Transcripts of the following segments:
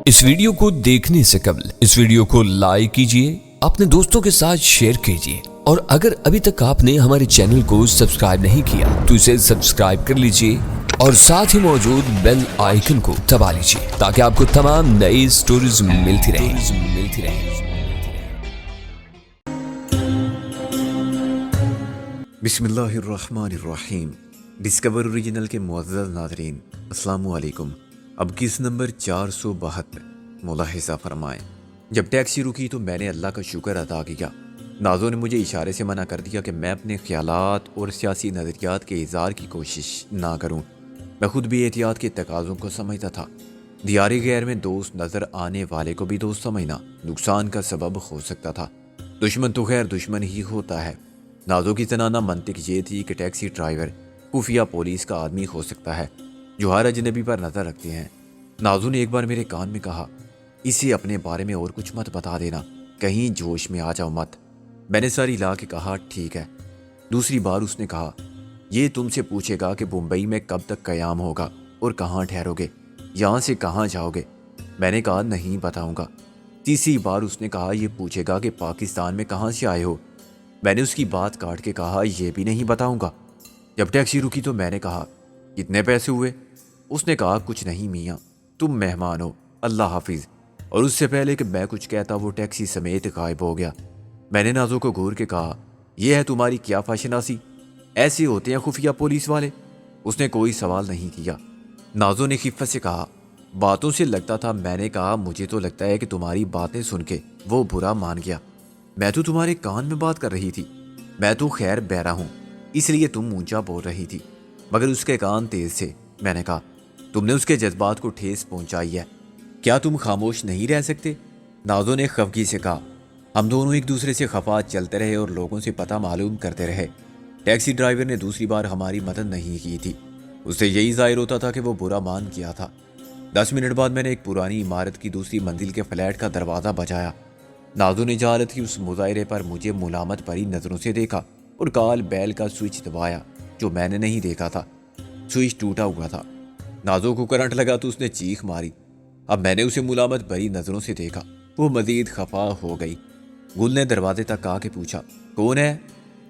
اس video کو دیکھنے سے قبل اس ویڈیو کو لائک کیجئے، اپنے دوستوں کے ساتھ شیئر کیجئے، اور اگر ابھی تک آپ نے ہمارے چینل کو سبسکرائب نہیں کیا تو اسے سبسکرائب کر لیجئے اور ساتھ ہی موجود بیل آئیکن کو دبا لیجئے تاکہ آپ کو تمام نئی سٹوریز ملتی رہیں۔ بسم اللہ الرحمن الرحیم۔ ڈسکور اوریجنل کے معزز ناظرین، السلام علیکم۔ اب کس نمبر 472 ملاحظہ فرمائیں۔ جب ٹیکسی رکی تو میں نے اللہ کا شکر ادا کیا۔ نازو نے مجھے اشارے سے منع کر دیا کہ میں اپنے خیالات اور سیاسی نظریات کے اظہار کی کوشش نہ کروں۔ میں خود بھی احتیاط کے تقاضوں کو سمجھتا تھا۔ دیار غیر میں دوست نظر آنے والے کو بھی دوست سمجھنا نقصان کا سبب ہو سکتا تھا۔ دشمن تو خیر دشمن ہی ہوتا ہے۔ نازو کی زنانہ منطق یہ تھی کہ ٹیکسی ڈرائیور خفیہ پولیس کا آدمی ہو سکتا ہے جو ہر اجنبی پر نظر رکھتے ہیں۔ نازو نے ایک بار میرے کان میں کہا، اسے اپنے بارے میں اور کچھ مت بتا دینا، کہیں جوش میں آ جاؤ مت۔ میں نے ساری لا کے کہا ٹھیک ہے۔ دوسری بار اس نے کہا، یہ تم سے پوچھے گا کہ بمبئی میں کب تک قیام ہوگا اور کہاں ٹھہرو گے، یہاں سے کہاں جاؤ گے؟ میں نے کہا نہیں بتاؤں گا۔ تیسری بار اس نے کہا، یہ پوچھے گا کہ پاکستان میں کہاں سے آئے ہو؟ میں نے اس کی بات کاٹ کے کہا، یہ بھی نہیں بتاؤں گا۔ جب ٹیکسی رکی تو میں نے کہا، کتنے پیسے ہوئے؟ اس نے کہا، کچھ نہیں میاں، تم مہمان ہو، اللہ حافظ۔ اور اس سے پہلے کہ میں کچھ کہتا وہ ٹیکسی سمیت غائب ہو گیا۔ میں نے نازو کو گھور کے کہا، یہ ہے تمہاری کیا فاشناسی؟ ایسے ہوتے ہیں خفیہ پولیس والے؟ اس نے کوئی سوال نہیں کیا۔ نازو نے خفت سے کہا، باتوں سے لگتا تھا۔ میں نے کہا، مجھے تو لگتا ہے کہ تمہاری باتیں سن کے وہ برا مان گیا۔ میں تو تمہارے کان میں بات کر رہی تھی، میں تو خیر بہرا ہوں، اس لیے تم اونچا بول رہی تھی، مگر اس کے کان تیز تھے۔ میں نے کہا، تم نے اس کے جذبات کو ٹھیس پہنچائی ہے، کیا تم خاموش نہیں رہ سکتے؟ نازو نے خفگی سے کہا، ہم دونوں ایک دوسرے سے خفا چلتے رہے اور لوگوں سے پتہ معلوم کرتے رہے۔ ٹیکسی ڈرائیور نے دوسری بار ہماری مدد نہیں کی تھی، اس سے یہی ظاہر ہوتا تھا کہ وہ برا مان کیا تھا۔ 10 منٹ بعد میں نے ایک پرانی عمارت کی دوسری منزل کے فلیٹ کا دروازہ بجایا۔ نازو نے جہالت کی اس مظاہرے پر مجھے ملامت بھری نظروں سے دیکھا اور کال بیل کا سوئچ دبایا جو میں نے نہیں دیکھا تھا۔ سوئچ ٹوٹا ہوا تھا۔ نازو کو کرنٹ لگا تو اس نے چیخ ماری۔ اب میں نے اسے ملامت بھری نظروں سے دیکھا، وہ مزید خفا ہو گئی۔ گل نے دروازے تک آ کے پوچھا، کون ہے؟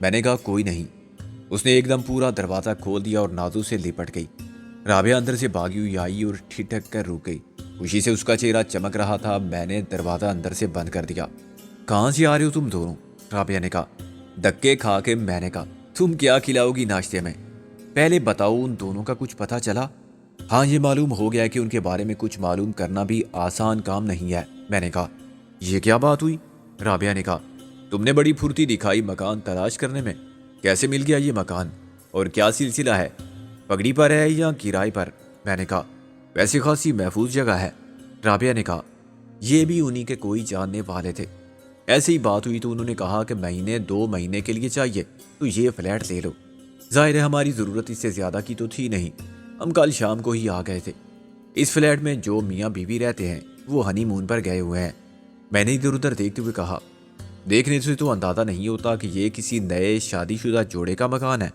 میں نے کہا، کوئی نہیں۔ اس نے ایک دم پورا دروازہ کھول دیا اور نازو سے لپٹ گئی۔ رابعہ اندر سے بھاگی ہوئی آئی اور ٹھٹک کر رک گئی۔ خوشی سے اس کا چہرہ چمک رہا تھا۔ میں نے دروازہ اندر سے بند کر دیا۔ کہاں سے آ رہے ہو تم دونوں؟ رابعہ نے کہا۔ دھکے کھا کے میں نے کہا، تم کیا کھلاؤ گی ناشتے میں؟ پہلے بتاؤ، ان دونوں کا کچھ پتہ چلا؟ ہاں، یہ معلوم ہو گیا کہ ان کے بارے میں کچھ معلوم کرنا بھی آسان کام نہیں ہے۔ میں نے کہا، یہ کیا بات ہوئی؟ رابعہ نے کہا، تم نے بڑی پھرتی دکھائی مکان تلاش کرنے میں۔ کیسے مل گیا یہ مکان اور کیا سلسلہ ہے؟ پگڑی پر ہے یا کرائے پر؟ میں نے کہا، ویسے خاصی محفوظ جگہ ہے۔ رابعہ نے کہا، یہ بھی انہی کے کوئی جاننے والے تھے، ایسے ہی بات ہوئی تو انہوں نے کہا کہ مہینے 2 مہینے کے لیے چاہیے تو یہ فلیٹ لے لو۔ ظاہر ہے ہماری ضرورت اس سے زیادہ کی تو تھی نہیں، ہم کل شام کو ہی آ گئے تھے۔ اس فلیٹ میں جو میاں بیوی رہتے ہیں وہ ہنی مون پر گئے ہوئے ہیں۔ میں نے ادھر ادھر دیکھتے ہوئے کہا، دیکھنے سے تو اندازہ نہیں ہوتا کہ یہ کسی نئے شادی شدہ جوڑے کا مکان ہے،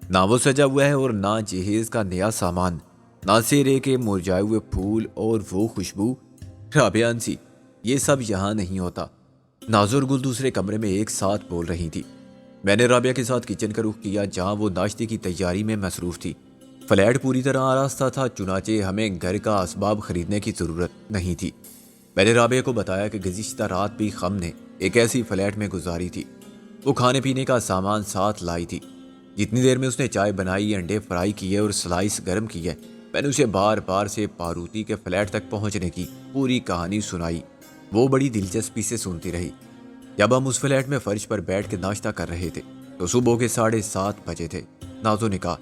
نہ وہ سجا ہوا ہے اور نہ جہیز کا نیا سامان، نہ سیرے کے مرجھائے ہوئے پھول اور وہ خوشبو۔ رابعہ ہنسی، یہ سب یہاں نہیں ہوتا۔ نازو اور گل دوسرے کمرے میں ایک ساتھ بول رہی تھی۔ میں نے رابعہ کے ساتھ کچن کا رخ کیا جہاں وہ ناشتے کی تیاری میں مصروف تھی۔ فلیٹ پوری طرح آراستہ تھا، چنانچہ ہمیں گھر کا اسباب خریدنے کی ضرورت نہیں تھی۔ میں نے رابعہ کو بتایا کہ گزشتہ رات بھی ہم نے ایک ایسی فلیٹ میں گزاری تھی۔ وہ کھانے پینے کا سامان ساتھ لائی تھی۔ جتنی دیر میں اس نے چائے بنائی، انڈے فرائی کیے اور سلائس گرم کیے، میں نے اسے بار بار سے پاروتی کے فلیٹ تک پہنچنے کی پوری کہانی سنائی۔ وہ بڑی دلچسپی سے سنتی رہی۔ جب ہم اس فلیٹ میں فرش پر بیٹھ کے ناشتہ کر رہے تھے تو صبح کے 7:30 بجے تھے۔ نازو نے کہا،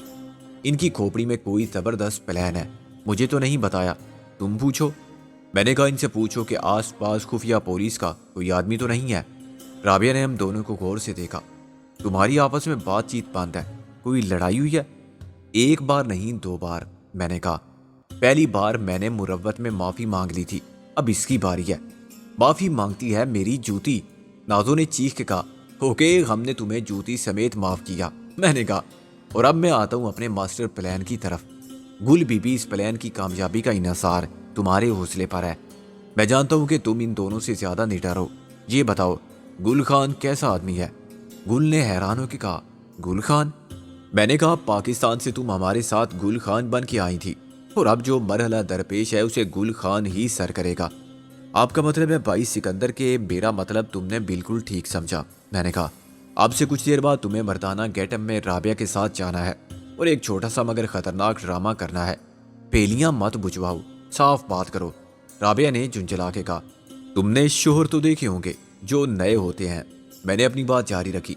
ان کی کھوپڑی میں کوئی زبردست پلان ہے، مجھے تو نہیں بتایا، تم پوچھو۔ میں نے کہا، ان سے پوچھو کہ آس پاس خفیہ پولیس کا کوئی آدمی تو نہیں ہے۔ رابعہ نے ہم دونوں کو غور سے دیکھا۔ تمہاری آپس میں بات چیت بند ہے، کوئی لڑائی ہوئی ہے؟ ایک بار نہیں 2 بار۔ میں نے کہا، پہلی بار میں نے مروت میں معافی مانگ لی تھی، اب اس کی باری ہے۔ معافی مانگتی ہے میری جوتی؟ نازو نے چیخ کے کہا، اوکے، ہم نے تمہیں جوتی سمیت معاف کیا۔ میں نے کہا، اور اب میں آتا ہوں اپنے ماسٹر پلان کی طرف۔ گل بی بی، اس پلان کی کامیابی کا انحصار تمہارے حوصلے پر ہے۔ میں جانتا ہوں کہ تم ان دونوں سے زیادہ نڈر ہو. یہ بتاؤ گل خان کیسا آدمی ہے؟ گل نے حیران ہو کے کہا. گل خان؟ میں نے کہا پاکستان سے تم ہمارے ساتھ گل خان بن کے آئی تھی اور اب جو مرحلہ درپیش ہے اسے گل خان ہی سر کرے گا. آپ کا مطلب ہے بھائی سکندر کے میرا مطلب تم نے بالکل ٹھیک سمجھا. میں نے کہا اب سے کچھ دیر بعد تمہیں مردانہ گیٹ اپ میں رابعہ کے ساتھ جانا ہے اور ایک چھوٹا سا مگر خطرناک ڈرامہ کرنا ہے. پیلیاں مت بجھواؤ، صاف بات کرو. رابعہ نے جھنجھلا کے کہا. تم نے شوہر تو دیکھے ہوں گے جو نئے ہوتے ہیں. میں نے اپنی بات جاری رکھی.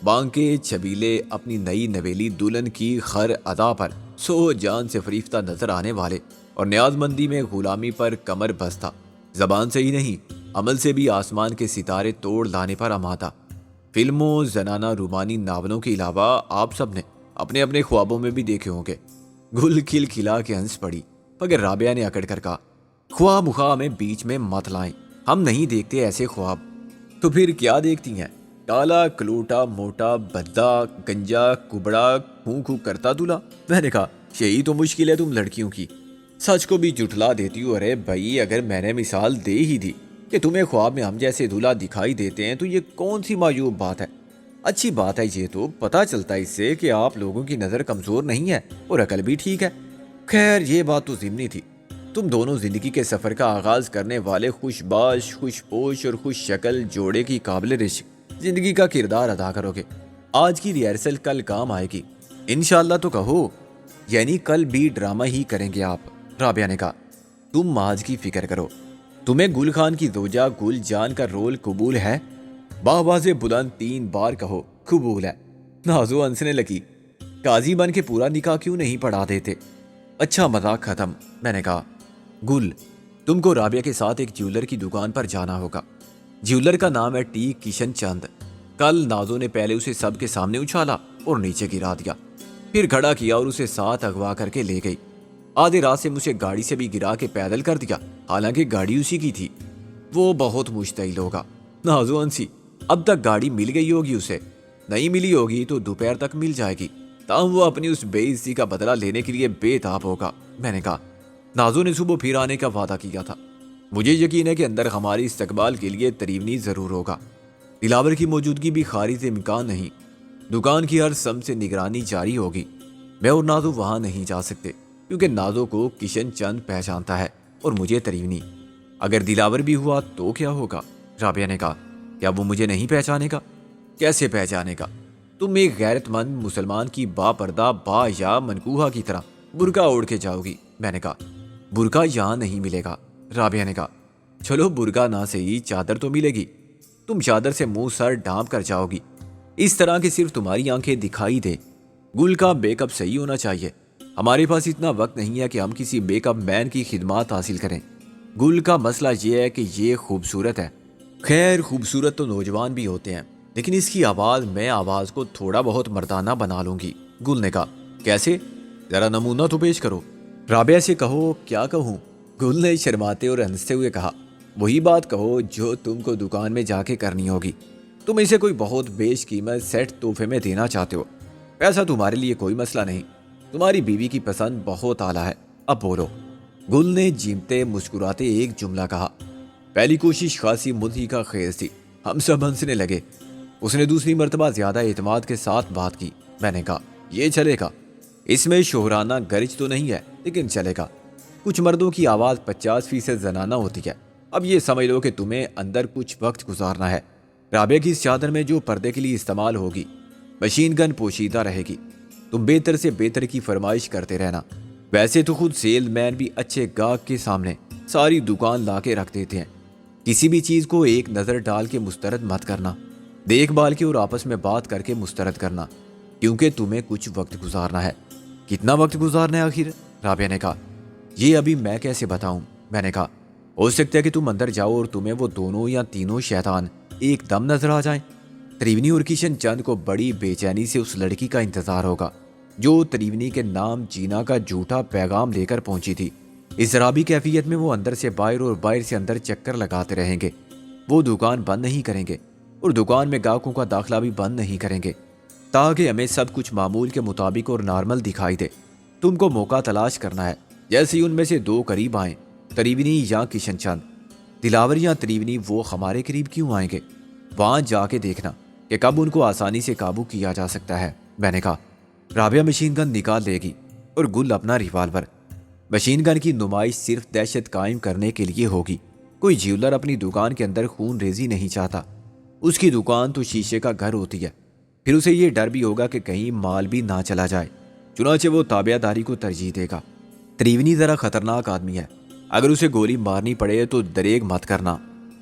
بانگ کے چھبیلے اپنی نئی نویلی دلہن کی خر ادا پر سو جان سے فریفتہ نظر آنے والے اور نیاز مندی میں غلامی پر کمر بستہ، زبان سے ہی نہیں عمل سے بھی آسمان کے ستارے توڑ لانے پر آمادہ. فلموں، زنانہ رومانی ناولوں کے علاوہ آپ سب نے اپنے اپنے خوابوں میں بھی دیکھے ہوں گے. گل کھل کھلا کے ہنس پڑی مگر رابعہ نے اکڑ کر کہا خواہ مخواہ میں بیچ میں مت لائیں، ہم نہیں دیکھتے ایسے خواب. تو پھر کیا دیکھتی ہیں؟ کالا کلوٹا موٹا بدا گنجا کبڑا کھوں کھوں کرتا دلہا. میں نے کہا یہی تو مشکل ہے تم لڑکیوں کی، سچ کو بھی جھٹلا دیتی ہو. ارے بھائی اگر میں نے مثال دے ہی دی کہ تمہیں خواب میں ہم جیسے دلہا دکھائی دیتے ہیں تو یہ کون سی معیوب بات ہے؟ اچھی بات ہے. یہ تو پتہ چلتا ہے اس سے کہ آپ لوگوں کی نظر کمزور نہیں ہے اور عقل بھی ٹھیک ہے. خیر یہ بات تو ضمنی تھی. تم دونوں زندگی کے سفر کا آغاز کرنے والے خوش باش خوش پوش اور خوش شکل جوڑے کی قابل رشک زندگی کا کردار ادا کرو گے. آج کی ریہرسل کل کام آئے گی انشاءاللہ. تو کہو یعنی کل بھی ڈرامہ ہی کریں گے آپ؟ رابعہ نے کہا تم آج کی فکر کرو. تمہیں گل خان کی زوجہ گل جان کا رول قبول ہے؟ باواز بلند 3 بار کہو قبول ہے. نازو ہنسنے لگی. قاضی بن کے پورا نکاح کیوں نہیں پڑھا دیتے؟ اچھا مذاق ختم. میں نے کہا گل تم کو رابعہ کے ساتھ ایک جیولر کی دکان پر جانا ہوگا. جیولر کا نام ہے ٹی کشن چند. کل نازو نے پہلے اسے سب کے سامنے اچھالا اور نیچے گرا دیا، پھر کھڑا کیا اور اسے ساتھ اغوا کر کے لے گئی. آدھے رات سے مجھے گاڑی سے بھی گرا کے پیدل کر دیا، حالانکہ گاڑی اسی کی تھی. وہ بہت مشتعل ہوگا. نازو ہنسی. اب تک گاڑی مل گئی ہوگی اسے، نہیں ملی ہوگی تو دوپہر تک مل جائے گی. تاہم وہ اپنی اس بے عزتی کا بدلہ لینے کے لیے بے تاب ہوگا. میں نے کہا نازو نے صبح پھر آنے کا وعدہ کیا تھا. مجھے یقین ہے کہ اندر ہماری استقبال کے لیے تریونی ضرور ہوگا. دلاور کی موجودگی بھی خارج امکان نہیں. دکان کی ہر سمت سے نگرانی جاری ہوگی. میں اور نازو وہاں نہیں جا سکتے کیونکہ نازو کو کشن چند پہچانتا ہے اور مجھے تریونی. اگر دلاور بھی ہوا تو کیا ہوگا؟ رابعہ نے کہا کیا وہ مجھے نہیں پہچانے گا؟ کیسے پہچانے گا؟ تم ایک غیرت مند مسلمان کی با پردہ با یا منکوہا کی طرح برقع اوڑھ کے جاؤ گی. میں نے کہا برقع یہاں نہیں ملے گا. رابعہ نے کہا چلو برقع نہ سے ہی چادر تو ملے گی. تم چادر سے منہ سر ڈھانپ کر جاؤ گی اس طرح کہ صرف تمہاری آنکھیں دکھائی دے. گل کا بیک اپ صحیح ہونا چاہیے. ہمارے پاس اتنا وقت نہیں ہے کہ ہم کسی بیک اپ مین کی خدمات حاصل کریں. گل کا مسئلہ یہ ہے کہ یہ خوبصورت ہے. خیر خوبصورت تو نوجوان بھی ہوتے ہیں لیکن اس کی آواز میں آواز کو تھوڑا بہت مردانہ بنا لوں گی. گل نے کہا کیسے؟ ذرا نمونہ تو پیش کرو. رابعہ سے کہو. کیا کہوں؟ گل نے شرماتے اور ہنستے ہوئے کہا وہی بات کہو جو تم کو دکان میں جا کے کرنی ہوگی. تم اسے کوئی بہت بیش قیمت سیٹ تحفے میں دینا چاہتے ہو. پیسہ تمہارے لیے کوئی مسئلہ نہیں. تمہاری بیوی کی پسند بہت اعلیٰ ہے. اب بولو. گل نے جیمتے مسکراتے ایک جملہ کہا. پہلی کوشش خاصی مضحکہ خیز تھی. ہم سب ہنسنے لگے. اس نے دوسری مرتبہ زیادہ اعتماد کے ساتھ بات کی. میں نے کہا یہ چلے گا. اس میں شوہرانہ گرج تو نہیں ہے لیکن چلے گا. کچھ مردوں کی آواز 50% زنانہ ہوتی ہے. اب یہ سمجھ لو کہ تمہیں اندر کچھ وقت گزارنا ہے. رابعہ کی اس چادر میں جو پردے کے لیے استعمال ہوگی مشین گن پوشیدہ رہے گی. تم بہتر سے بہتر کی فرمائش کرتے رہنا. ویسے تو خود سیل مین بھی اچھے گاہک کے سامنے ساری دکان لا کے رکھ دیتے ہیں. کسی بھی چیز کو ایک نظر ڈال کے مسترد مت کرنا. دیکھ بھال کے اور آپس میں بات کر کے مسترد کرنا کیونکہ تمہیں کچھ وقت گزارنا ہے. کتنا وقت گزارنا ہے آخر؟ رابعہ نے کہا یہ ابھی میں کیسے بتاؤں. میں نے کہا ہو سکتا ہے کہ تم اندر جاؤ اور تمہیں وہ دونوں یا تینوں شیطان ایک دم نظر آ جائیں. تریونی اور کشن چند کو بڑی بے چینی سے اس لڑکی کا انتظار ہوگا جو تریونی کے نام جینا کا جھوٹا پیغام لے کر پہنچی تھی. اضطرابی کیفیت میں وہ اندر سے باہر اور باہر سے اندر چکر لگاتے رہیں گے. وہ دکان بند نہیں کریں گے اور دکان میں گاہکوں کا داخلہ بھی بند نہیں کریں گے تاکہ ہمیں سب کچھ معمول کے مطابق اور نارمل دکھائی دے. تم کو موقع تلاش کرنا ہے. جیسے ہی ان میں سے 2 قریب آئیں تریونی یا کشن چند دلاور یا تریونی وہ ہمارے قریب کیوں آئیں گے؟ وہاں جا کے دیکھنا کہ کب ان کو آسانی سے قابو کیا جا سکتا ہے، میں نے کہا۔ رابعہ مشین گن نکال لے گی اور گل اپنا ریوالور۔ مشین گن کی نمائش صرف دہشت قائم کرنے کے لیے ہوگی۔ کوئی جیولر اپنی دکان کے اندر خون ریزی نہیں چاہتا۔ اس کی دکان تو شیشے کا گھر ہوتی ہے، پھر اسے یہ ڈر بھی ہوگا کہ کہیں مال بھی نہ چلا جائے، چنانچہ وہ تابعہ داری کو ترجیح دے گا۔ تریونی ذرا خطرناک آدمی ہے، اگر اسے گولی مارنی پڑے تو دریغ مت کرنا،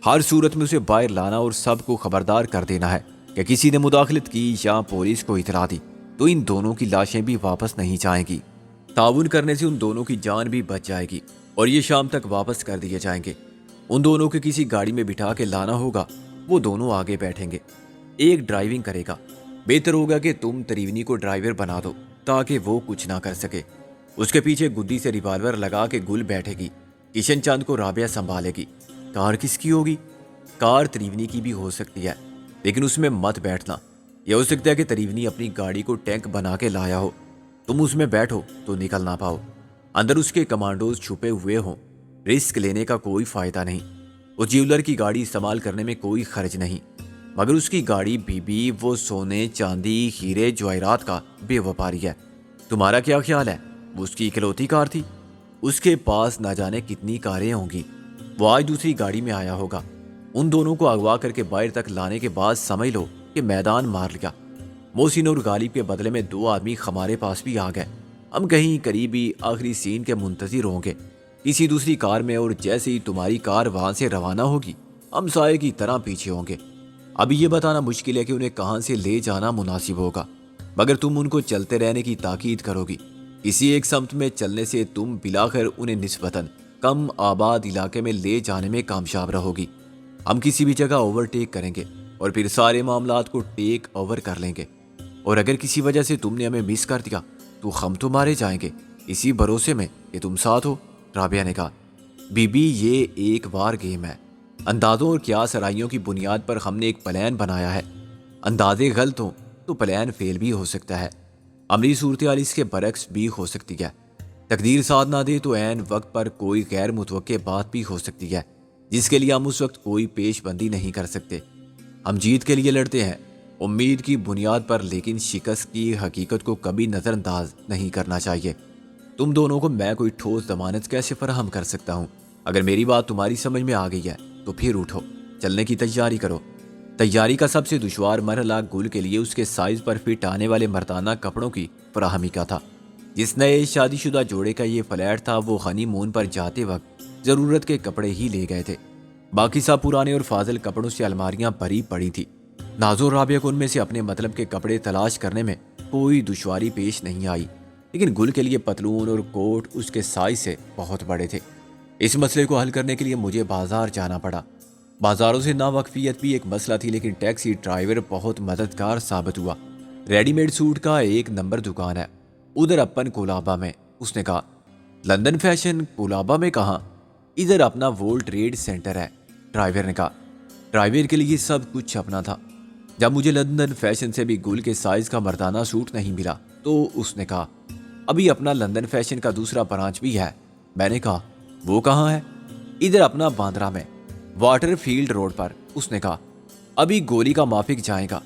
ہر صورت میں اسے باہر لانا اور سب کو خبردار کر دینا ہے کہ کسی نے مداخلت کی یا پولیس کو اطلاع دی تو ان دونوں کی لاشیں بھی واپس نہیں جائیں گی۔ تعاون کرنے سے ان دونوں کی جان بھی بچ جائے گی اور یہ شام تک واپس کر دیے جائیں گے۔ ان دونوں کے کسی گاڑی میں بٹھا کے لانا ہوگا، وہ دونوں آگے بیٹھیں گے، ایک ڈرائیونگ کرے گا۔ بہتر ہوگا کہ تم تریونی کو ڈرائیور بنا دو تاکہ وہ کچھ نہ کر سکے۔ اس کے پیچھے گدی سے ریوالور لگا کے گل بیٹھے گی، کشن چاند کو رابعہ سنبھالے گی۔ کار کس کی ہوگی؟ کار تریونی کی بھی ہو سکتی ہے، لیکن اس میں مت بیٹھنا۔ یہ ہو سکتا ہے کہ تریونی اپنی گاڑی کو ٹینک بنا کے لایا ہو، تم اس میں بیٹھو تو نکل نہ پاؤ، اندر اس کے کمانڈوز چھپے ہوئے ہوں۔ رسک لینے کا کوئی فائدہ نہیں۔ اس جیولر کی گاڑی استعمال کرنے میں کوئی خرچ نہیں، مگر اس کی گاڑی بی وہ سونے چاندی ہیرے جواہرات کا بے وپاری ہے۔ تمہارا کیا خیال ہے؟ وہ اس کی اکلوتی کار تھی؟ اس کے پاس نہ جانے کتنی کاریں ہوں گی۔ وہ آج دوسری گاڑی میں آیا ہوگا۔ ان دونوں کو اغوا کر کے باہر تک لانے کے بعد سمجھ لو کہ میدان مار لیا۔ محسن اور غالب کے بدلے میں 2 آدمی ہمارے پاس بھی آ گئے۔ ہم کہیں قریبی آخری سین کے منتظر ہوں گے کسی دوسری کار میں، اور جیسے ہی تمہاری کار وہاں سے روانہ ہوگی ہم سائے کی طرح پیچھے ہوں گے۔ ابھی یہ بتانا مشکل ہے کہ انہیں کہاں سے لے جانا مناسب ہوگا، مگر تم ان کو چلتے رہنے کی تاکید کرو گی۔ کسی ایک سمت میں چلنے سے تم بلاخر انہیں نسبتاً کم آباد علاقے میں لے جانے میں کامیاب رہو گی۔ ہم کسی بھی جگہ اوورٹیک کریں گے اور پھر سارے معاملات کو ٹیک اوور کر لیں گے، اور اگر کسی وجہ سے تم نے ہمیں مس کر دیا تو ہم تو مارے جائیں گے، اسی بھروسے میں کہ تم ساتھ ہو۔ رابعہ نے کہا، یہ ایک وار گیم ہے۔ اندازوں اور قیاس آرائیوں کی بنیاد پر ہم نے ایک پلان بنایا ہے۔ اندازے غلط ہوں تو پلان فیل بھی ہو سکتا ہے، عملی صورتحال اس کے برعکس بھی ہو سکتی ہے۔ تقدیر ساتھ نہ دے تو عین وقت پر کوئی غیر متوقع بات بھی ہو سکتی ہے جس کے لیے ہم اس وقت کوئی پیش بندی نہیں کر سکتے۔ ہم جیت کے لیے لڑتے ہیں امید کی بنیاد پر، لیکن شکست کی حقیقت کو کبھی نظر انداز نہیں کرنا چاہیے۔ تم دونوں کو میں کوئی ٹھوس ضمانت کیسے فراہم کر سکتا ہوں؟ اگر میری بات تمہاری سمجھ میں آ گئی ہے تو پھر اٹھو، چلنے کی تیاری کرو۔ تیاری کا سب سے دشوار مرحلہ گل کے لیے اس کے سائز پر فٹ آنے والے مردانہ کپڑوں کی فراہمی کا تھا۔ جس نئے شادی شدہ جوڑے کا یہ فلیٹ تھا، وہ ہنی مون پر جاتے وقت ضرورت کے کپڑے ہی لے گئے تھے، باقی سب پرانے اور فاضل کپڑوں سے الماریاں بھری پڑی تھی۔ نازو اور رابعہ کو ان میں سے اپنے مطلب کے کپڑے تلاش کرنے میں کوئی دشواری پیش نہیں آئی، لیکن گل کے لیے پتلون اور کوٹ اس کے سائز سے بہت بڑے تھے۔ اس مسئلے کو حل کرنے کے لیے مجھے بازار جانا پڑا۔ بازاروں سے ناواقفیت بھی ایک مسئلہ تھی، لیکن ٹیکسی ڈرائیور بہت مددگار ثابت ہوا۔ ریڈی میڈ سوٹ کا 1 نمبر دکان ہے ادھر اپن کولابا میں، اس نے کہا۔ لندن فیشن کولابا میں کہاں؟ ادھر اپنا وولڈ ٹریڈ سینٹر ہے، ڈرائیور نے کہا۔ ڈرائیور کے لیے سب کچھ اپنا تھا۔ جب مجھے لندن فیشن سے بھی گل کے سائز کا مردانہ سوٹ نہیں ملا تو اس نے کہا، ابھی اپنا لندن فیشن کا دوسرا برانچ بھی ہے۔ میں نے کہا، وہ کہاں ہے؟ ادھر اپنا باندرا میں، واٹر فیلڈ روڈ پر، اس نے کہا۔ ابھی گولی کا مافک جائے گا۔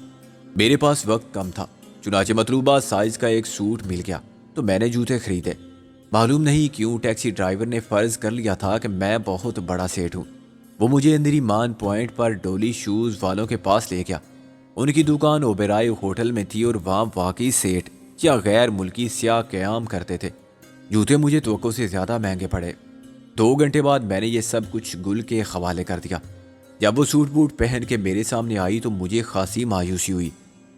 میرے پاس وقت کم تھا، چنانچہ مطلوبہ سائز کا ایک سوٹ مل گیا تو میں نے جوتے خریدے۔ معلوم نہیں کیوں ٹیکسی ڈرائیور نے فرض کر لیا تھا کہ میں بہت بڑا سیٹ ہوں۔ وہ مجھے اندری مان پوائنٹ پر ڈولی شوز والوں کے پاس لے گیا۔ ان کی دکان اوبرائے ہوٹل میں تھی اور وہاں واقعی سیٹ یا غیر ملکی سیاح قیام کرتے تھے۔ جوتے مجھے توقع سے زیادہ مہنگے پڑے۔ 2 گھنٹے بعد میں نے یہ سب کچھ گل کے حوالے کر دیا۔ جب وہ سوٹ بوٹ پہن کے میرے سامنے آئی تو مجھے خاصی مایوسی ہوئی۔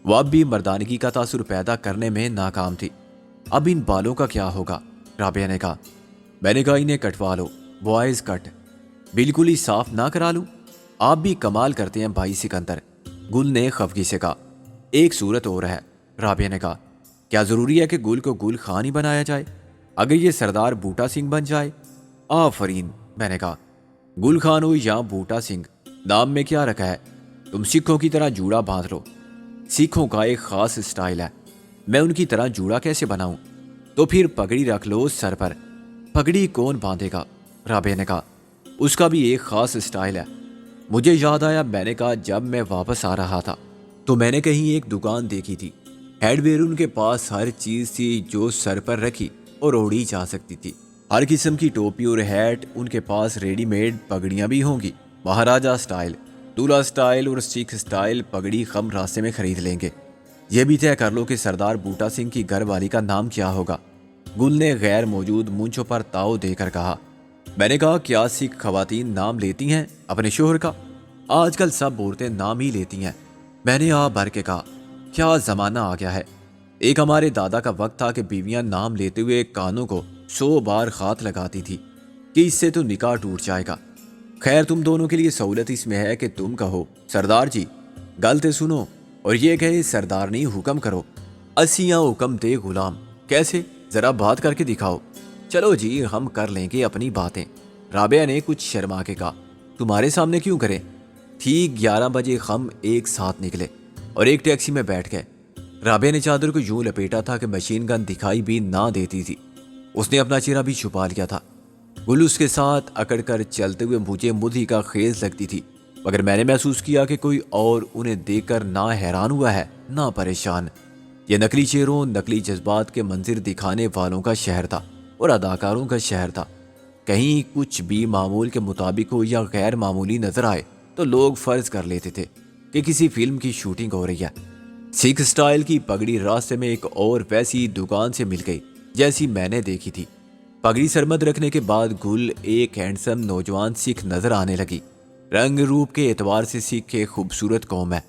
وہ اب بھی مردانگی کا تاثر پیدا کرنے میں ناکام تھی۔ اب ان بالوں کا کیا ہوگا؟ رابعہ نے کہا۔ میں نے کہا، انہیں کٹوا لو، بوائز کٹ، بالکل ہی صاف نہ کرا لوں؟ آپ بھی کمال کرتے ہیں بھائی سکندر، گل نے خفگی سے کہا۔ ایک صورت اور ہے، رابعہ نے کہا۔ کیا ضروری ہے کہ گل کو گل خان ہی بنایا جائے؟ اگر یہ سردار بوٹا سنگھ بن جائے؟ آفرین، میں نے کہا۔ گل خان ہو یا بوٹا سنگھ، نام میں کیا رکھا ہے؟ تم سکھوں کی طرح جوڑا باندھ لو۔ سکھوں کا ایک خاص سٹائل ہے، میں ان کی طرح جوڑا کیسے بناؤں؟ تو پھر پگڑی رکھ لو سر پر۔ پگڑی کون باندھے گا؟ رابعہ نے کہا۔ اس کا بھی ایک خاص اسٹائل ہے۔ مجھے یاد آیا، میں نے کہا جب میں واپس آ رہا تھا تو میں نے کہیں ایک دکان دیکھی تھی، ہیڈ ویئر ان کے پاس ہر چیز تھی جو سر پر رکھی اور اوڑھی جا سکتی تھی۔ ہر قسم کی ٹوپی اور ہیٹ، ان کے پاس ریڈی میڈ پگڑیاں بھی ہوں گی، مہاراجہ سٹائل، دولہا سٹائل اور سکھ سٹائل پگڑی ہم راستے میں خرید لیں گے۔ یہ بھی طے کر لو کہ سردار بوٹا سنگھ کی گھر والی کا نام کیا ہوگا۔ گل نے غیر موجود مونچھوں پر تاؤ دے کر کہا۔ میں نے کہا کیا سکھ خواتین نام لیتی ہیں اپنے شوہر کا؟ آج کل سب عورتیں نام ہی لیتی ہیں۔ میں نے آ بھر کے کہا کیا زمانہ آ گیا ہے۔ ایک ہمارے دادا کا وقت تھا کہ بیویاں نام لیتے ہوئے کانوں کو 100 بار ہاتھ لگاتی تھی کہ اس سے تو نکاح ٹوٹ جائے گا۔ خیر تم دونوں کے لیے سہولت اس میں ہے کہ تم کہو سردار جی غلط سنو، اور یہ کہے سردارنی حکم کرو، اسیاں حکم دے غلام۔ کیسے؟ ذرا بات کر کے دکھاؤ۔ چلو جی ہم کر لیں گے اپنی باتیں، رابعہ نے کچھ شرما کے کہا۔ تمہارے سامنے کیوں کریں؟ ٹھیک 11 بجے ہم ایک ساتھ نکلے اور ایک ٹیکسی میں بیٹھ گئے۔ رابعہ نے چادر کو یوں لپیٹا تھا کہ مشین گن دکھائی بھی نہ دیتی تھی۔ اس نے اپنا چہرہ بھی چھپا لیا تھا۔ گل اس کے ساتھ اکڑ کر چلتے ہوئے مجھے مدھی کا خیز لگتی تھی، مگر میں نے محسوس کیا کہ کوئی اور انہیں دیکھ کر نہ حیران ہوا ہے نہ پریشان۔ یہ نقلی چہروں، نقلی جذبات کے منظر دکھانے والوں کا شہر تھا اور اداکاروں کا شہر تھا۔ کہیں کچھ بھی معمول کے مطابق ہو یا غیر معمولی نظر آئے تو لوگ فرض کر لیتے تھے کہ کسی فلم کی شوٹنگ ہو رہی ہے۔ سکھ سٹائل کی پگڑی راستے میں ایک اور ویسی دکان سے مل گئی جیسی میں نے دیکھی تھی۔ پگڑی سرمد رکھنے کے بعد گل ایک ہینڈسم نوجوان سکھ نظر آنے لگی۔ رنگ روپ کے اعتبار سے سکھ ایک خوبصورت قوم ہے۔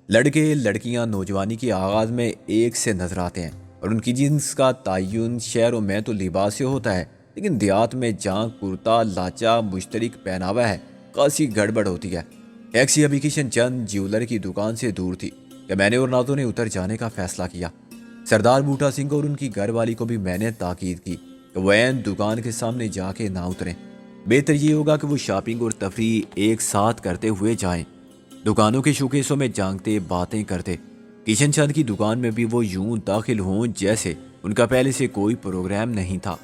لڑکے لڑکیاں نوجوانی کے آغاز میں ایک سے نظر آتے ہیں اور ان کی جنس کا تعین شہروں میں تو لباس سے ہوتا ہے، لیکن دیہات میں جہاں کرتا لاچا مشترک پہناوا ہے خاصی گڑبڑ ہوتی ہے۔ ٹیکسی ابھی کشن چند جیولر کی دکان سے دور تھی کہ میں نے اور نازو نے اتر جانے کا فیصلہ کیا۔ سردار بوٹا سنگھ اور ان کی گھر والی کو بھی میں نے تاکید کی کہ وہ عین دکان کے سامنے جا کے نہ اتریں۔ بہتر یہ ہوگا کہ وہ شاپنگ اور تفریح ایک ساتھ کرتے ہوئے جائیں۔ دکانوں کے شوکیسوں میں جانگتے باتیں کرتے، کشن چند کی دکان میں بھی وہ یوں داخل ہوں جیسے ان کا پہلے سے کوئی پروگرام نہیں تھا۔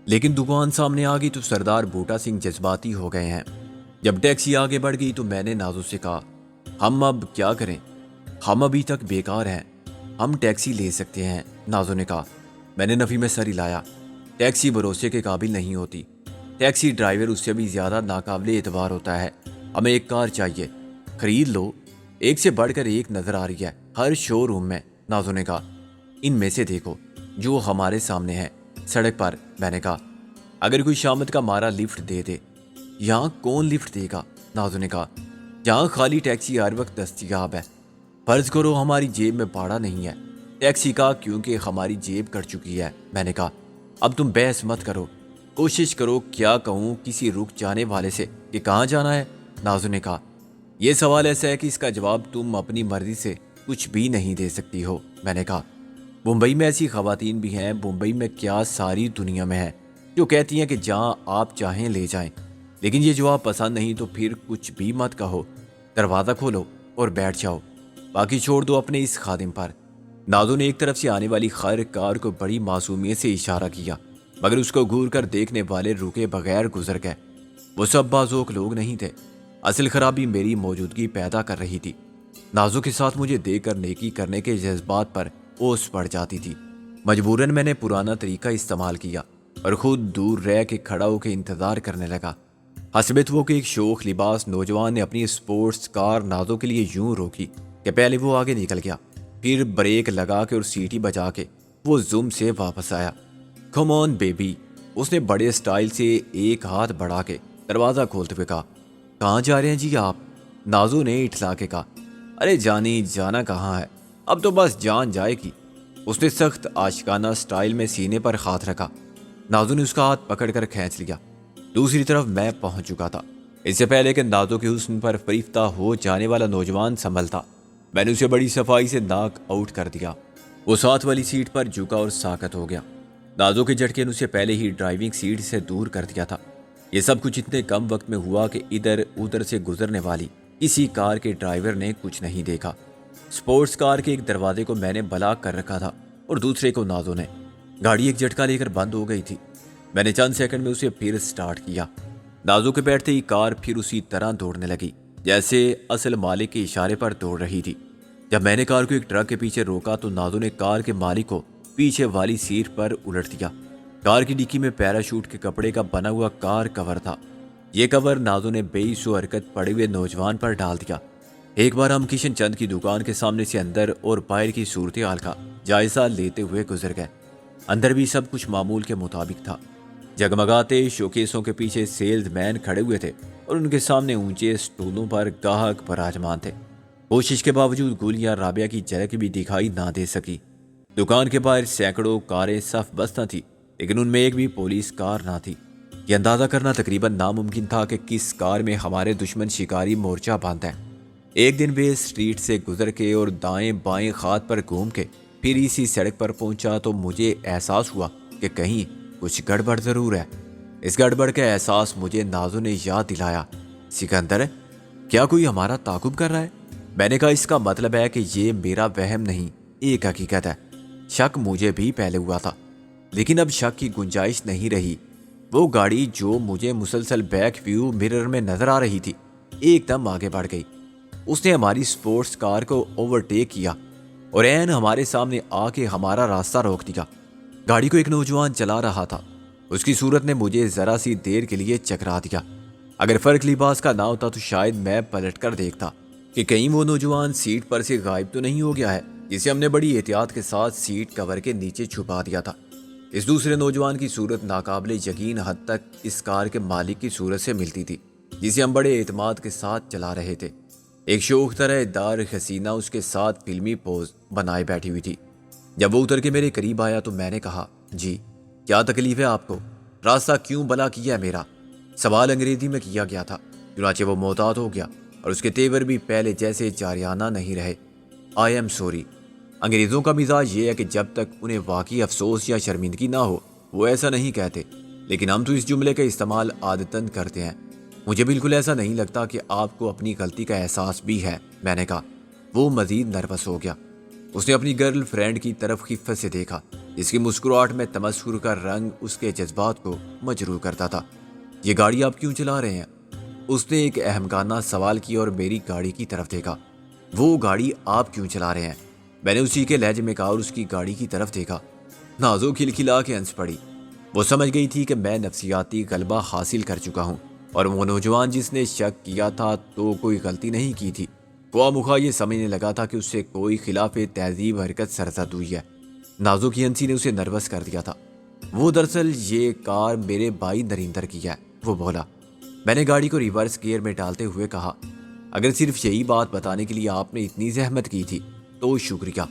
لیکن دکان سامنے آ گئی تو سردار بوٹا سنگھ جذباتی ہو گئے ہیں۔ جب ٹیکسی آگے بڑھ گئی تو میں نے نازو سے کہا ہم اب کیا کریں؟ ہم ابھی تک بیکار ہیں، ہم ٹیکسی لے سکتے ہیں۔ نازو نے کہا۔ میں نے نفی میں سر ہلایا۔ ٹیکسی بھروسے کے قابل نہیں ہوتی، ٹیکسی ڈرائیور اس سے بھی زیادہ ناقابل اعتبار ہوتا ہے۔ ہمیں ایک کار چاہیے، خرید لو، ایک سے بڑھ کر ایک نظر آ رہی ہے ہر شو روم میں۔ نازو نے کہا ان میں سے دیکھو جو ہمارے سامنے ہے سڑک پر۔ میں نے کہا اگر کوئی شامت کا مارا لفٹ دے دے۔ یہاں کون لفٹ دے گا؟ نازو نے کہا جہاں خالی ٹیکسی ہر وقت دستیاب ہے۔ فرض کرو ہماری جیب میں پاڑا نہیں ہے ٹیکسی کا، کیونکہ ہماری جیب کٹ چکی ہے۔ میں نے کہا اب تم بحث مت کرو، کوشش کرو کیا کہوں کسی رک جانے والے سے کہ کہاں جانا ہے۔ نازو نے کہا یہ سوال ایسا ہے کہ اس کا جواب تم اپنی مرضی سے کچھ بھی نہیں دے سکتی ہو۔ میں نے کہا ممبئی میں ایسی خواتین بھی ہیں، ممبئی میں کیا ساری دنیا میں ہے، جو کہتی ہیں کہ جہاں آپ چاہیں لے جائیں، لیکن یہ جواب پسند نہیں تو پھر کچھ بھی مت کہو، دروازہ کھولو اور بیٹھ جاؤ، باقی چھوڑ دو اپنے اس خادم پر۔ نازو نے ایک طرف سے آنے والی خیر کار کو بڑی معصومیت سے اشارہ کیا، مگر اس کو گور کر دیکھنے والے رکے بغیر گزر گئے۔ وہ سب بازوق لوگ نہیں تھے، اصل خرابی میری موجودگی پیدا کر رہی تھی۔ نازو کے ساتھ مجھے دیکھ کر نیکی کرنے کے جذبات پر اوس پڑ جاتی تھی۔ مجبوراً میں نے پرانا طریقہ استعمال کیا اور خود دور رہ کے کھڑا ہو کے انتظار کرنے لگا۔ حسبت وہ کہ ایک شوخ لباس نوجوان نے اپنی اسپورٹس کار نازو کے لیے یوں روکی کہ پہلے وہ آگے نکل گیا، پھر بریک لگا کے اور سیٹی بجا کے وہ زوم سے واپس آیا۔ کم آن بیبی، اس نے بڑے سٹائل سے ایک ہاتھ بڑھا کے دروازہ کھولتے ہوئے کہا کہاں جا رہے ہیں جی آپ؟ نازو نے اٹھلا کے کہا ارے جانی جانا کہاں ہے، اب تو بس جان جائے گی۔ اس نے سخت عاشقانہ سٹائل میں سینے پر ہاتھ رکھا۔ نازو نے اس کا ہاتھ پکڑ کر کھینچ لیا۔ دوسری طرف میں پہنچ چکا تھا، اس سے پہلے کہ نازو کے حسن پر فریفتہ ہو جانے والا نوجوان سنبھلتا، میں نے اسے بڑی صفائی سے ناک آؤٹ کر دیا۔ وہ ساتھ والی سیٹ پر جھکا اور ساکت ہو گیا۔ نازو کے جھٹکے نے اسے پہلے ہی ڈرائیونگ سیٹ سے دور کر دیا تھا۔ یہ سب کچھ اتنے کم وقت میں ہوا کہ ادھر ادھر سے گزرنے والی کسی کار کے ڈرائیور نے کچھ نہیں دیکھا۔ سپورٹس کار کے ایک دروازے کو میں نے بلاک کر رکھا تھا اور دوسرے کو نازو نے۔ گاڑی ایک جھٹکا لے کر بند ہو گئی تھی۔ میں نے چند سیکنڈ میں اسے پھر سٹارٹ کیا۔ نازو کے بیٹھتے ہی کار پھر اسی طرح دوڑنے لگی جیسے اصل مالک کے اشارے پر دوڑ رہی تھی۔ جب میں نے کار کو ایک ٹرک کے پیچھے روکا تو نازو نے کار کے مالک کو پیچھے والی سیٹ پر الٹ دیا۔ کار کی ڈکی میں پیراشوٹ کے کپڑے کا بنا ہوا کار کور تھا۔ یہ کور نازو نے بے سو حرکت پڑے ہوئے نوجوان پر ڈال دیا۔ ایک بار ہم کشن چند کی دکان کے سامنے سے اندر اور باہر کی صورتحال کا جائزہ لیتے ہوئے گزر گئے۔ اندر بھی سب کچھ معمول کے مطابق تھا۔ جگمگاتے شوکیسوں کے پیچھے سیلز مین کھڑے ہوئے تھے اور ان کے سامنے اونچے سٹولوں پر گاہک براجمان تھے۔ کوشش کے باوجود گولیاں رابعہ کی جھلک بھی دکھائی نہ دے سکی۔ دکان کے باہر سینکڑوں کاریں صف بست تھیں، لیکن ان میں ایک بھی پولیس کار نہ تھی۔ یہ اندازہ کرنا تقریباً ناممکن تھا کہ کس کار میں ہمارے دشمن شکاری مورچہ باندھا ہے۔ ایک دن بے اسٹریٹ سے گزر کے اور دائیں بائیں خط پر گھوم کے پھر اسی سڑک پر پہنچا تو مجھے احساس ہوا کہ کہیں کچھ گڑبڑ ضرور ہے۔ اس گڑبڑ کا احساس مجھے نازو نے یاد دلایا۔ سکندر، کیا کوئی ہمارا تعاقب کر رہا ہے؟ میں نے کہا اس کا مطلب ہے کہ یہ میرا وہم نہیں، ایک حقیقت ہے۔ شک مجھے بھی پہلے ہوا تھا، لیکن اب شک کی گنجائش نہیں رہی۔ وہ گاڑی جو مجھے مسلسل بیک ویو مرر میں نظر آ رہی تھی ایک دم آگے بڑھ گئی۔ اس نے ہماری سپورٹس کار کو اوورٹیک کیا اور عین ہمارے سامنے آ کے ہمارا راستہ روک دیا۔ گاڑی کو ایک نوجوان چلا رہا تھا۔ اس کی صورت نے مجھے ذرا سی دیر کے لیے چکرا دیا۔ اگر فرق لباس کا نہ ہوتا تو شاید میں پلٹ کر دیکھتا کہ کہیں وہ نوجوان سیٹ پر سے غائب تو نہیں ہو گیا ہے جسے ہم نے بڑی احتیاط کے ساتھ سیٹ کور کے نیچے چھپا دیا تھا۔ اس دوسرے نوجوان کی صورت ناقابل یقین حد تک اس کار کے مالک کی صورت سے ملتی تھی جسے ہم بڑے اعتماد کے ساتھ چلا رہے تھے۔ ایک شوخ طرح دار حسینہ اس کے ساتھ فلمی پوز بنائے بیٹھی ہوئی تھی۔ جب وہ اتر کے میرے قریب آیا تو میں نے کہا، جی کیا تکلیف ہے آپ کو؟ راستہ کیوں بلا کیا ہے میرا؟ سوال انگریزی میں کیا گیا تھا، چنانچہ وہ محتاط ہو گیا اور اس کے تیور بھی پہلے جیسے جاریانہ نہیں رہے۔ I am sorry. انگریزوں کا مزاج یہ ہے کہ جب تک انہیں واقعی افسوس یا شرمندگی نہ ہو وہ ایسا نہیں کہتے، لیکن ہم تو اس جملے کا استعمال عادتاً کرتے ہیں۔ مجھے بالکل ایسا نہیں لگتا کہ آپ کو اپنی غلطی کا احساس بھی ہے، میں نے کہا۔ وہ مزید نروس ہو گیا۔ اس نے اپنی گرل فرینڈ کی طرف خفت سے دیکھا، جس کی مسکراہٹ میں تمسخر کا رنگ اس کے جذبات کو مجروح کرتا تھا۔ یہ گاڑی آپ کیوں چلا رہے ہیں؟ اس نے ایک احمقانہ سوال کیا اور میری گاڑی کی طرف دیکھا۔ وہ گاڑی آپ کیوں چلا رہے ہیں؟ میں نے اسی کے لہجے میں کہا اور اس کی گاڑی کی طرف دیکھا۔ نازو کھلکھلا کے ہنس پڑی۔ وہ سمجھ گئی تھی کہ میں نفسیاتی غلبہ حاصل کر چکا ہوں اور وہ نوجوان جس نے شک کیا تھا تو کوئی غلطی نہیں کی تھی۔ خواہ مخواہ یہ سمجھنے لگا تھا کہ اس سے کوئی خلاف تہذیب حرکت سرزد ہوئی ہے۔ نازو کی ہنسی نے اسے نروس کر دیا تھا۔ وہ دراصل یہ کار میرے بھائی نریندر کی ہے، وہ بولا۔ میں نے گاڑی کو ریورس گیئر میں ڈالتے ہوئے کہا، اگر صرف یہی بات بتانے کے لیے آپ نے اتنی زحمت کی تھی تو شکریہ۔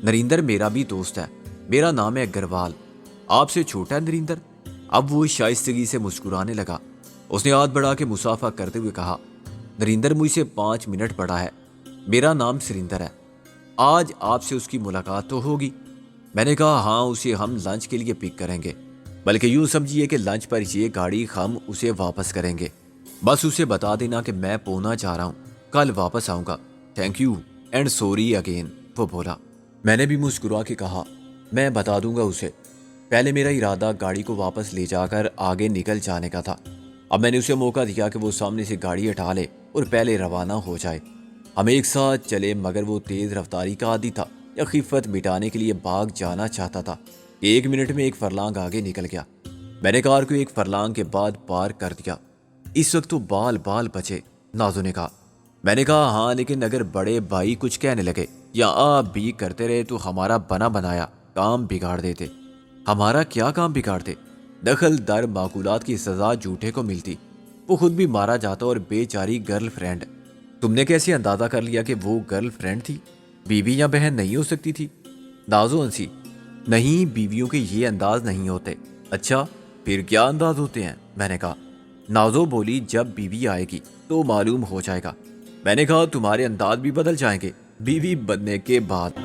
نریندر میرا بھی دوست ہے، میرا نام ہے اگروال۔ آپ سے چھوٹا ہے نریندر؟ اب وہ شائستگی سے مسکرانے لگا۔ اس نے ہاتھ بڑھا کے مصافحہ کرتے ہوئے کہا، نریندر مجھ سے 5 منٹ بڑا ہے، میرا نام سریندر ہے۔ آج آپ سے اس کی ملاقات تو ہوگی؟ میں نے کہا ہاں، اسے ہم لنچ کے لیے پک کریں گے، بلکہ یوں سمجھیے کہ لنچ پر یہ گاڑی ہم اسے واپس کریں گے۔ بس اسے بتا دینا کہ میں پونا جا رہا ہوں، کل واپس آؤں گا۔ Thank you and sorry again, وہ بولا۔ میں نے بھی مسکرا کے کہا، میں بتا دوں گا اسے۔ پہلے میرا ارادہ گاڑی کو واپس لے جا کر آگے نکل جانے کا تھا۔ اب میں نے اسے موقع دیا کہ وہ سامنے سے گاڑی ہٹا لے اور پہلے روانہ ہو جائے۔ ہم ایک ساتھ چلے، مگر وہ تیز رفتاری کا عادی تھا یا خفت مٹانے کے لیے بھاگ جانا چاہتا تھا۔ 1 منٹ میں 1 فرلانگ آگے نکل گیا۔ میں نے کار کو 1 فرلانگ کے بعد پار کر دیا۔ اس وقت تو بال بچے، نازو نے کہا۔ میں نے کہا ہاں، لیکن اگر بڑے بھائی کچھ کہنے لگے یا آپ بھی کرتے رہے تو ہمارا بنا بنایا کام بگاڑ دیتے۔ ہمارا کیا کام بگاڑتے؟ دخل در معقولات کی سزا جھوٹے کو ملتی، وہ خود بھی مارا جاتا اور بیچاری گرل فرینڈ۔ تم نے کیسے اندازہ کر لیا کہ وہ گرل فرینڈ تھی؟ بیوی یا بہن نہیں ہو سکتی تھی؟ نازو ہنسی۔ نہیں، بیویوں کے یہ انداز نہیں ہوتے۔ اچھا پھر کیا انداز ہوتے ہیں؟ میں نے کہا۔ نازو بولی، جب بیوی آئے گی تو معلوم ہو جائے گا۔ میں نے کہا تمہارے انداز بھی بدل جائیں گے بیوی بننے کے بعد۔